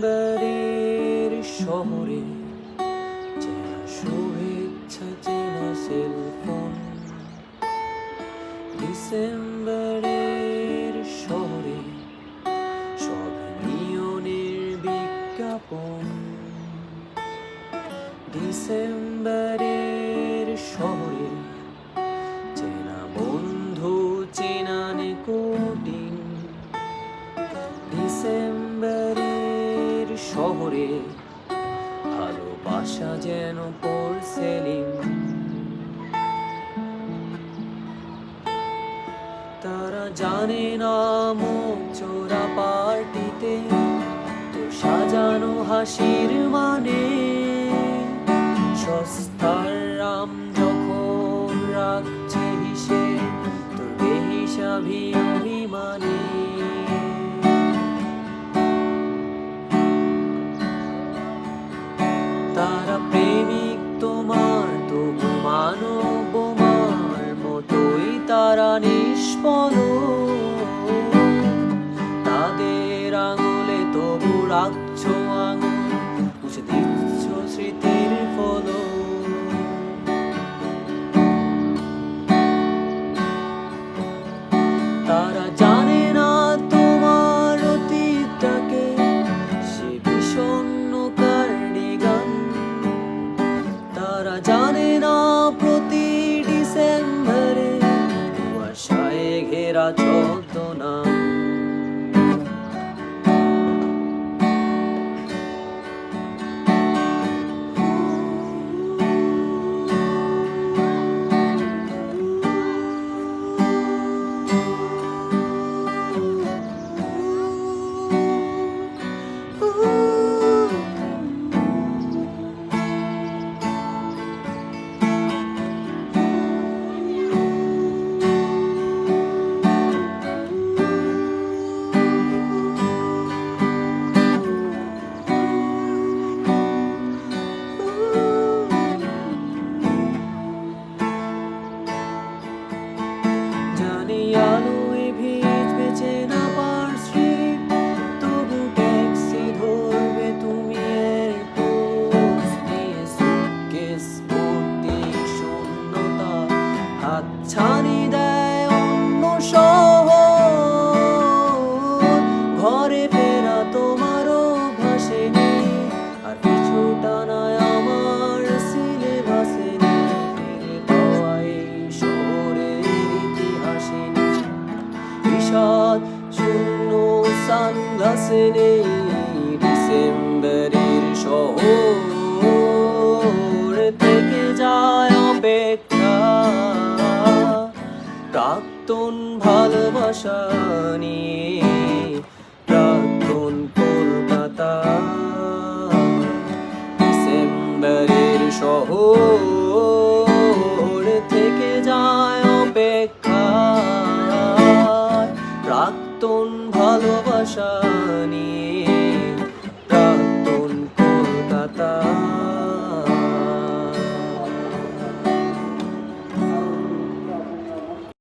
ডিসেম্বরের শহরে চেনা শুভেচ্ছা, চেনা সেলফোন। ডিসেম্বরের শহরে সব নিয়নের বিজ্ঞাপন। ডিসেম্বরের শহরে চেনা বন্ধু, চেনা নিকোটিন। ডিসেম্বরের শহরে ভালোবাসা যেন পোর্সেলিন। তারা জানে না মুখ চোরা পার্টিতে তো সাজানো হাসির মানে। সস্তার রাম যখন রাখছে হিসেব তোর বেহিসাবি অভিমানে। তারা প্রেমিক তোমার, তবু মানব মার মতোই তারা নিষ্পদ। তাদের আঙুলে তবু রাখছো আঙুল, মুছে দিচ্ছ স্মৃতির ফলক। তারা জানে না তোমার অতীতটাকে, সে বিষণ্ণ কার্ডিগান। তারা জানে না প্রতি ডিসেম্বরে কুয়াশায় ঘেরা ছলনা। আলোয় ভিজবে চেনা পার স্ট্রিট, তবু ট্যাক্সি ধরবে তুমি এয়ারপোর্ট নিয়ে। সুটকেস ভর্তি শূন্যতা হাতছানি দেয় অন্য শহর। ঘরে ফেরা তোমারও ভাসে নেই, আর পিছু টানায় আমার সিলেবাসে নেই। ফিরে পাওয়া এই শহরের ইতিহাসে নেই, বিষাদ শূন্য সানগ্লাসে নেই। ডিসেম্বরের শহর থেকে যায় অপেক্ষা, প্রাক্তন ভালোবাসা নিয়ে, প্রাক্তন কলকাতা। ডিসেম্বরের শহর থেকে যায় অপেক্ষা, প্রাক্তন ভালোবাসা নিয়ে।